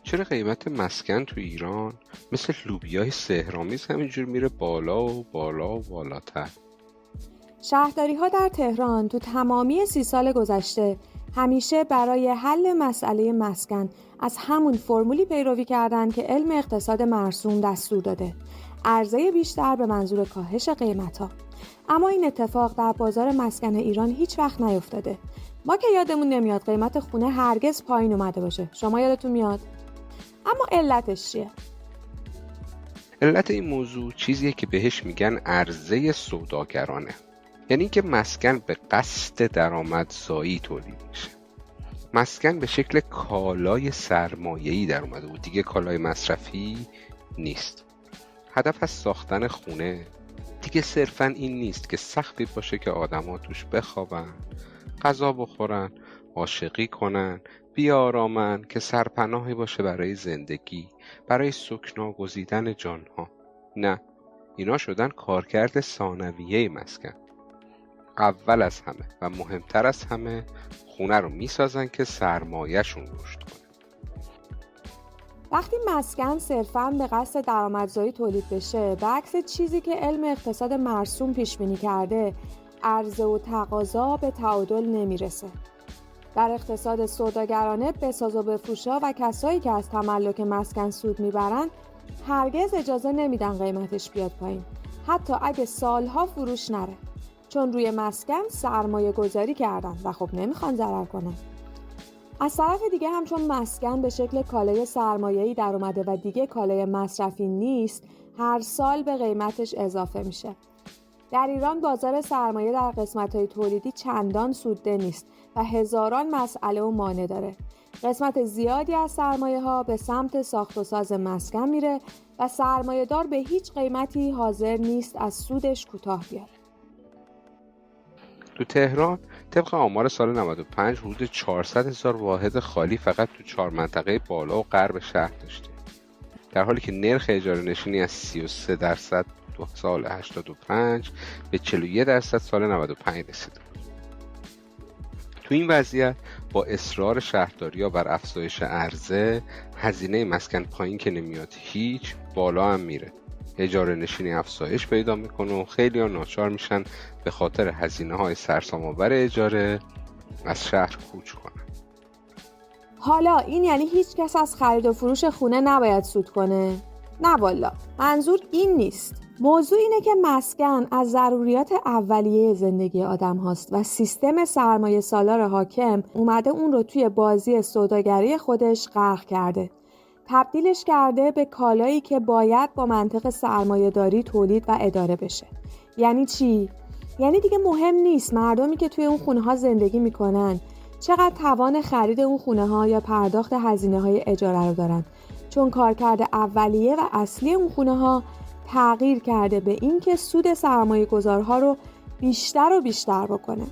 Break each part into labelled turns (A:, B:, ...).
A: چرا قیمت مسکن تو ایران مثل لوبیای سحرآمیز همینجور میره بالا و بالا و بالاتر؟
B: شهرداری‌ها در تهران تو تمامی 30 سال گذشته همیشه برای حل مسئله مسکن از همون فرمولی پیروی کردن که علم اقتصاد مرسوم دستور داده: عرضه بیشتر به منظور کاهش قیمت‌ها. اما این اتفاق در بازار مسکن ایران هیچ وقت نیفتاده. ما که یادمون نمیاد قیمت خونه هرگز پایین اومده باشه. شما یادتون میاد؟ اما علتش چیه؟
A: علت این موضوع چیزیه که بهش میگن عرضه سوداگرانه. یعنی که مسکن به قصد درآمدزایی تولید میشه. مسکن به شکل کالای سرمایه‌ای در اومده و دیگه کالای مصرفی نیست. هدف از ساختن خونه دیگه صرفاً این نیست که سقفی باشه که آدم‌ها توش بخوابن، غذا بخورن، عاشقی کنن، بیارامن، که سرپناهی باشه برای زندگی، برای سکنا گزیدن جانها. نه، اینا شدن کارکرد ثانویه مسکن. اول از همه و مهمتر از همه خونه رو میسازن که سرمایه‌شون رشد کنه.
B: وقتی مسکن صرفاً به قصد درآمدزایی تولید بشه، به عکس چیزی که علم اقتصاد مرسوم پیش بینی کرده، عرضه و تقاضا به تعادل نمیرسه. در اقتصاد سوداگرانه بساز و بفروشا و کسایی که از تملک مسکن سود میبرن هرگز اجازه نمیدن قیمتش بیاد پایین، حتی اگه سالها فروش نره، چون روی مسکن سرمایه گذاری کردن و خب نمیخوان ضرر کنن. از طرف دیگه هم چون مسکن به شکل کالای سرمایه‌ای در اومده و دیگه کالای مصرفی نیست، هر سال به قیمتش اضافه میشه. در ایران بازار سرمایه در قسمت‌های تولیدی چندان سودده نیست و هزاران مسئله و مانع داره. قسمت زیادی از سرمایه‌ها به سمت ساخت و ساز مسکن میره و سرمایه‌دار به هیچ قیمتی حاضر نیست از سودش کوتاه بیاره.
A: تو تهران طبق آمار سال 95 حدود 400,000 واحد خالی فقط تو 4 منطقه بالا و غرب شهر داشته، در حالی که نرخ اجاره نشینی از 33% تو سال 85 به 41% سال 95 رسیده. تو این وضعیت با اصرار شهرداری‌ها بر افزایش عرضه، هزینه مسکن پایین که نمیاد هیچ، بالا هم میره. اجاره نشینی افزایش پیدا میکنه و خیلی‌ها ناچار میشن به خاطر هزینه‌های سرسام‌آور اجاره از شهر کوچ کنن.
B: حالا این یعنی هیچ کس از خرید و فروش خونه نباید سود کنه؟ نه والا، منظور این نیست. موضوع اینه که مسکن از ضروریات اولیه زندگی آدم هاست و سیستم سرمایه سالار حاکم اومده اون رو توی بازی سوداگری خودش غرق کرده. تبدیلش کرده به کالایی که باید با منطق سرمایه داری تولید و اداره بشه. یعنی چی؟ یعنی دیگه مهم نیست مردمی که توی اون خونه ها زندگی میکنن چقدر توان خرید اون خونه ها یا پرداخت هزینه های اجاره رو دارن، چون کارکرد اولیه و اصلی اون خونه ها تغییر کرده به این که سود سرمایه گذارها رو بیشتر و بیشتر بکنه.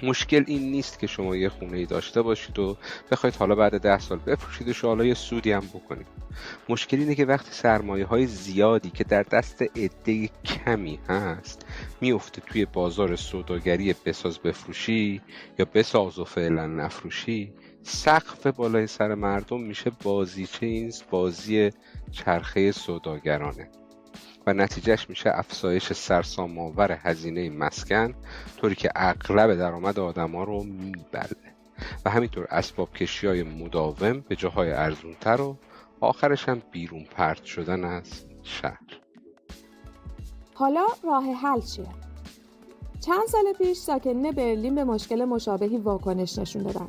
A: مشکل این نیست که شما یه خونه‌ای داشته باشید و بخواید حالا بعد 10 سال بفروشید و حالا یه سودی هم بکنید. مشکل اینه که وقتی سرمایه‌های زیادی که در دست عده کمی هست میفته توی بازار سوداگری بساز بفروشی یا بساز و فعلا نفروشی، سقف بالای سر مردم میشه بازیچه این بازی چرخه سوداگرانه و نتیجهش میشه افزایش سرسام‌آور هزینه مسکن، طوری که اغلب درآمد آدم‌ها رو میبره و همینطور اسباب کشی‌های مداوم به جاهای ارزونتر و آخرش هم بیرون پرت شدن از شهر.
B: حالا راه حل چیه؟ چند سال پیش ساکنین برلین به مشکل مشابهی واکنش نشون دادن.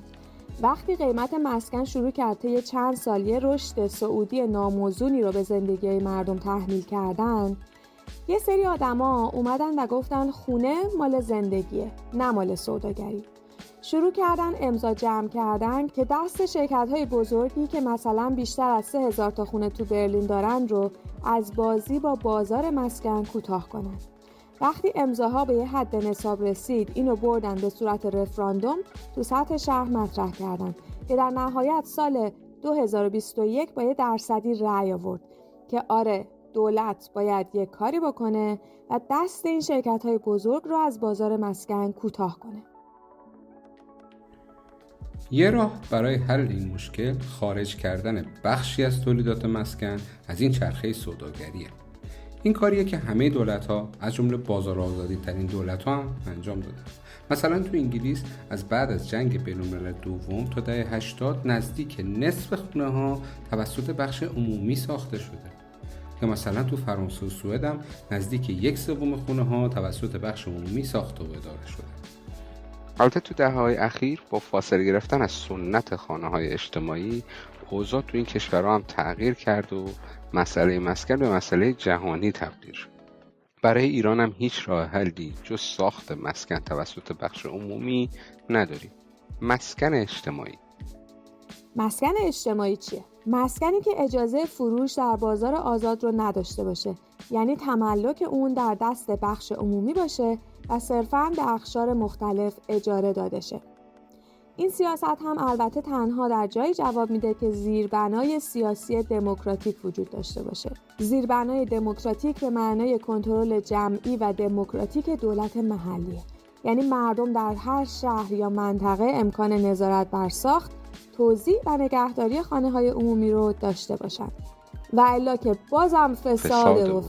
B: وقتی قیمت مسکن شروع کرد طی چند سال یه رشد صعودی ناموزونی رو به زندگی مردم تحمیل کردن، یه سری آدما اومدن و گفتن خونه مال زندگیه، نه مال سوداگری. شروع کردن امضا جمع کردن که دست شرکت‌های بزرگی که مثلا بیشتر از 3,000 تا خونه تو برلین دارن رو از بازی با بازار مسکن کوتاه کنن. وقتی امضاها به یه حد نصاب رسید، اینو بردن به صورت رفراندوم تو سطح شهر مطرح کردن که در نهایت سال 2021 با یه درصدی رأی آورد که آره، دولت باید یک کاری بکنه و دست این شرکت‌های بزرگ رو از بازار مسکن کوتاه کنه.
C: یه راه برای حل این مشکل خارج کردن بخشی از تولیدات مسکن از این چرخه سوداگریه. این کاریه که همه دولت‌ها از جمله بازار آزادی ترین دولت‌ها هم انجام دادن. مثلا تو انگلیس از بعد از جنگ بین‌الملل دوم تا دهه 80 نزدیک نصف خونه‌ها توسط بخش عمومی ساخته شده. یا مثلا تو فرانسه و سوئد هم نزدیک 1/3 خونه‌ها توسط بخش عمومی ساخته و اداره شده.
A: البته تو دهه‌های اخیر با فاصله گرفتن از سنت خانه‌های اجتماعی، اوضاع تو این کشورها هم تغییر کرد و مسئله مسکن به مسئله جهانی تبدیل شد. برای ایران هم هیچ راه حلی جز ساخت مسکن توسط بخش عمومی نداریم. مسکن اجتماعی.
B: مسکن اجتماعی چیه؟ مسکنی که اجازه فروش در بازار آزاد رو نداشته باشه، یعنی تملک اون در دست بخش عمومی باشه و صرفاً به اقشار مختلف اجاره داده شه. این سیاست هم البته تنها در جایی جواب میده که زیربنای سیاسی دموکراتیک وجود داشته باشه. زیربنای دموکراتیک به معنای کنترل جمعی و دموکراتیک دولت محلیه. یعنی مردم در هر شهر یا منطقه امکان نظارت بر ساخت، توزیع و نگهداری خانه‌های عمومی رو داشته باشن. و الا که بازم فساد.